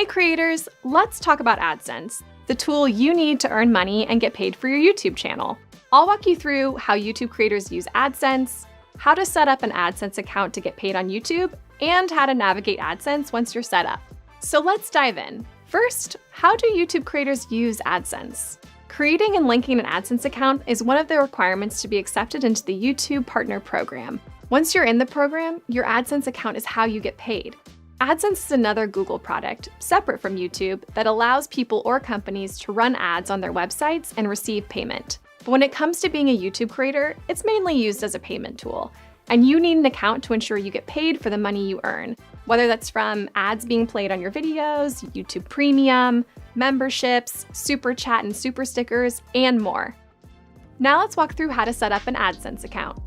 Hey creators, let's talk about AdSense, the tool you need to earn money and get paid for your YouTube channel. I'll walk you through how YouTube creators use AdSense, how to set up an AdSense account to get paid on YouTube, and how to navigate AdSense once you're set up. So let's dive in. First, how do YouTube creators use AdSense? Creating and linking an AdSense account is one of the requirements to be accepted into the YouTube Partner Program. Once you're in the program, your AdSense account is how you get paid. AdSense is another Google product, separate from YouTube, that allows people or companies to run ads on their websites and receive payment. But when it comes to being a YouTube creator, it's mainly used as a payment tool. And you need an account to ensure you get paid for the money you earn, whether that's from ads being played on your videos, YouTube Premium, memberships, Super Chat and Super Stickers, and more. Now let's walk through how to set up an AdSense account.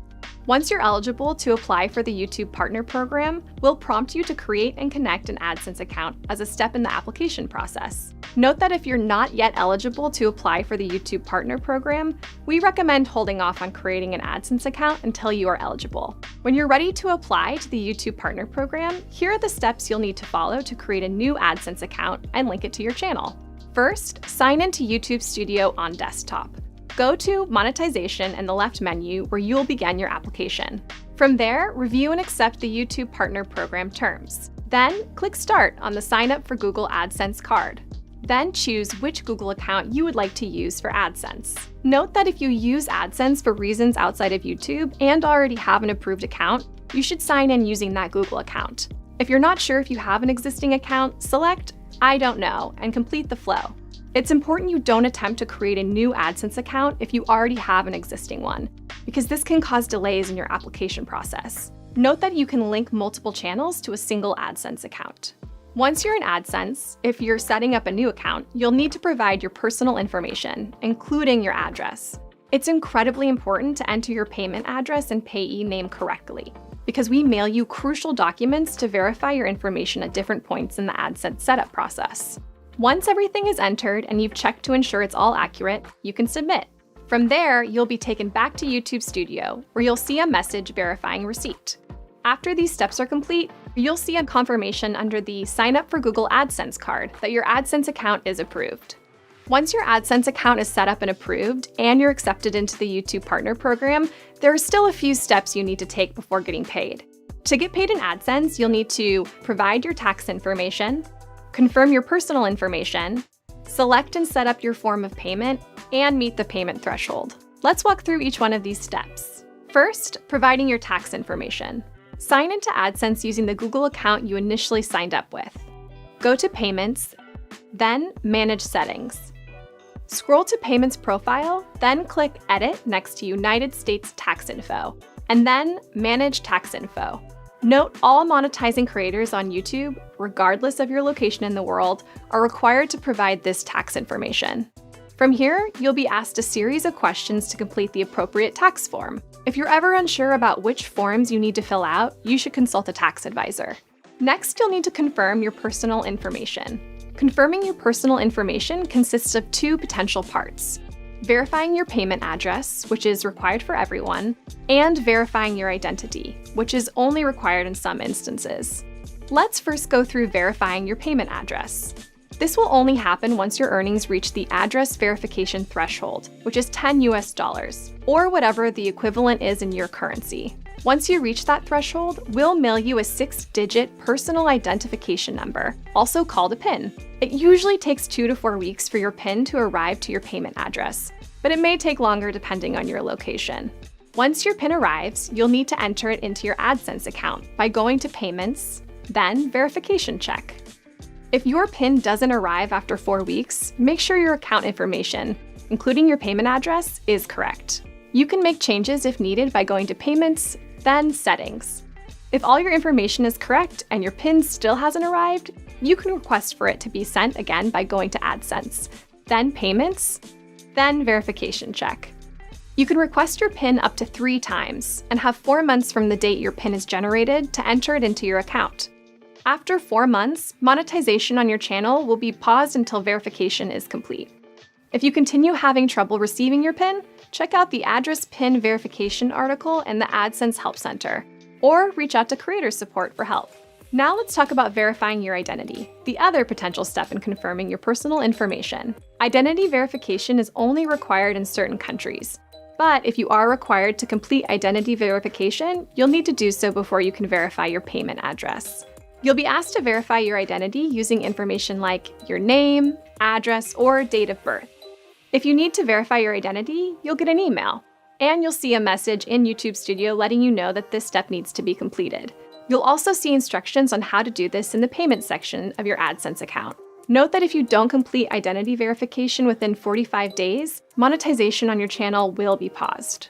Once you're eligible to apply for the YouTube Partner Program, we'll prompt you to create and connect an AdSense account as a step in the application process. Note that if you're not yet eligible to apply for the YouTube Partner Program, we recommend holding off on creating an AdSense account until you are eligible. When you're ready to apply to the YouTube Partner Program, here are the steps you'll need to follow to create a new AdSense account and link it to your channel. First, sign into YouTube Studio on desktop. Go to Monetization in the left menu where you'll begin your application. From there, review and accept the YouTube Partner Program terms. Then, click Start on the Sign Up for Google AdSense card. Then choose which Google account you would like to use for AdSense. Note that if you use AdSense for reasons outside of YouTube and already have an approved account, you should sign in using that Google account. If you're not sure if you have an existing account, select I don't know and complete the flow. It's important you don't attempt to create a new AdSense account if you already have an existing one, because this can cause delays in your application process. Note that you can link multiple channels to a single AdSense account. Once you're in AdSense, if you're setting up a new account, you'll need to provide your personal information, including your address. It's incredibly important to enter your payment address and payee name correctly, because we mail you crucial documents to verify your information at different points in the AdSense setup process. Once everything is entered and you've checked to ensure it's all accurate, you can submit. From there, you'll be taken back to YouTube Studio, where you'll see a message verifying receipt. After these steps are complete, you'll see a confirmation under the Sign Up for Google AdSense card that your AdSense account is approved. Once your AdSense account is set up and approved, and you're accepted into the YouTube Partner Program, there are still a few steps you need to take before getting paid. To get paid in AdSense, you'll need to provide your tax information, confirm your personal information, select and set up your form of payment, and meet the payment threshold. Let's walk through each one of these steps. First, providing your tax information. Sign into AdSense using the Google account you initially signed up with. Go to Payments, then Manage Settings. Scroll to Payments Profile, then click Edit next to United States Tax Info, and then Manage Tax Info. Note all monetizing creators on YouTube, regardless of your location in the world, are required to provide this tax information. From here, you'll be asked a series of questions to complete the appropriate tax form. If you're ever unsure about which forms you need to fill out, you should consult a tax advisor. Next, you'll need to confirm your personal information. Confirming your personal information consists of two potential parts: verifying your payment address, which is required for everyone, and verifying your identity, which is only required in some instances. Let's first go through verifying your payment address. This will only happen once your earnings reach the address verification threshold, which is $10 US, or whatever the equivalent is in your currency. Once you reach that threshold, we'll mail you a 6-digit personal identification number, also called a PIN. It usually takes 2 to 4 weeks for your PIN to arrive to your payment address, but it may take longer depending on your location. Once your PIN arrives, you'll need to enter it into your AdSense account by going to Payments, then Verification Check. If your PIN doesn't arrive after 4 weeks, make sure your account information, including your payment address, is correct. You can make changes if needed by going to Payments, then Settings. If all your information is correct and your PIN still hasn't arrived, you can request for it to be sent again by going to AdSense, then Payments, then Verification Check. You can request your PIN up to 3 times and have 4 months from the date your PIN is generated to enter it into your account. After 4 months, monetization on your channel will be paused until verification is complete. If you continue having trouble receiving your PIN, check out the Address PIN Verification article in the AdSense Help Center, or reach out to Creator Support for help. Now let's talk about verifying your identity, the other potential step in confirming your personal information. Identity verification is only required in certain countries. But if you are required to complete identity verification, you'll need to do so before you can verify your payment address. You'll be asked to verify your identity using information like your name, address, or date of birth. If you need to verify your identity, you'll get an email, and you'll see a message in YouTube Studio letting you know that this step needs to be completed. You'll also see instructions on how to do this in the payment section of your AdSense account. Note that if you don't complete identity verification within 45 days, monetization on your channel will be paused.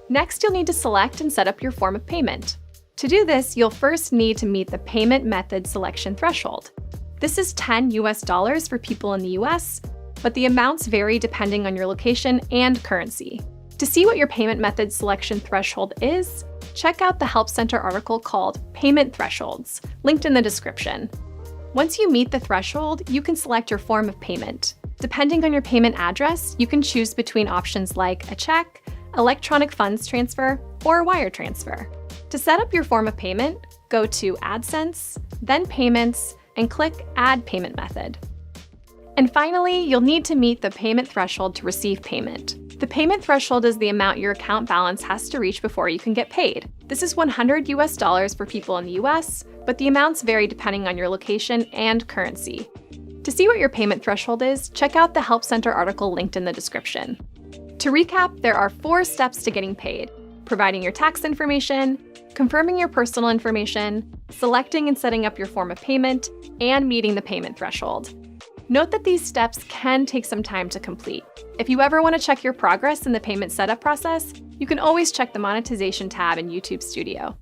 Next, you'll need to select and set up your form of payment. To do this, you'll first need to meet the payment method selection threshold. This is $10 US for people in the US, but the amounts vary depending on your location and currency. To see what your payment method selection threshold is, check out the Help Center article called Payment Thresholds, linked in the description. Once you meet the threshold, you can select your form of payment. Depending on your payment address, you can choose between options like a check, electronic funds transfer, or wire transfer. To set up your form of payment, go to AdSense, then Payments, and click Add Payment Method. And finally, you'll need to meet the payment threshold to receive payment. The payment threshold is the amount your account balance has to reach before you can get paid. This is $100 US for people in the US, but the amounts vary depending on your location and currency. To see what your payment threshold is, check out the Help Center article linked in the description. To recap, there are 4 steps to getting paid: providing your tax information, confirming your personal information, selecting and setting up your form of payment, and meeting the payment threshold. Note that these steps can take some time to complete. If you ever want to check your progress in the payment setup process, you can always check the monetization tab in YouTube Studio.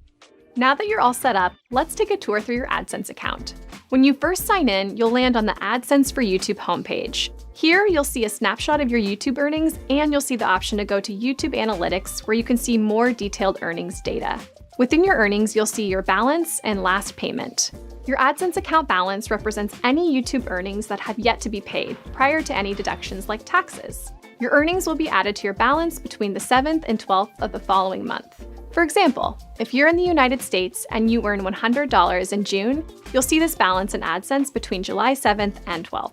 Now that you're all set up, let's take a tour through your AdSense account. When you first sign in, you'll land on the AdSense for YouTube homepage. Here, you'll see a snapshot of your YouTube earnings, and you'll see the option to go to YouTube Analytics, where you can see more detailed earnings data. Within your earnings, you'll see your balance and last payment. Your AdSense account balance represents any YouTube earnings that have yet to be paid prior to any deductions like taxes. Your earnings will be added to your balance between the 7th and 12th of the following month. For example, if you're in the United States and you earn $100 in June, you'll see this balance in AdSense between July 7th and 12th.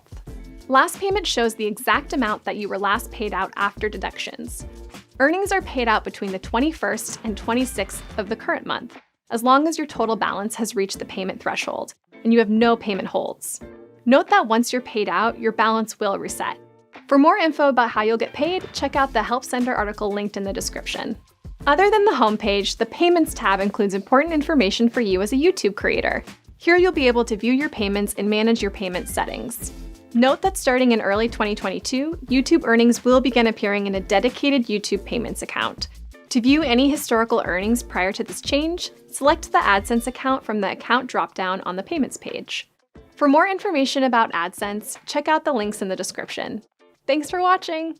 Last payment shows the exact amount that you were last paid out after deductions. Earnings are paid out between the 21st and 26th of the current month, as long as your total balance has reached the payment threshold and you have no payment holds. Note that once you're paid out, your balance will reset. For more info about how you'll get paid, check out the Help Center article linked in the description. Other than the homepage, the Payments tab includes important information for you as a YouTube creator. Here you'll be able to view your payments and manage your payment settings. Note that starting in early 2022, YouTube earnings will begin appearing in a dedicated YouTube Payments account. To view any historical earnings prior to this change, select the AdSense account from the Account dropdown on the Payments page. For more information about AdSense, check out the links in the description. Thanks for watching!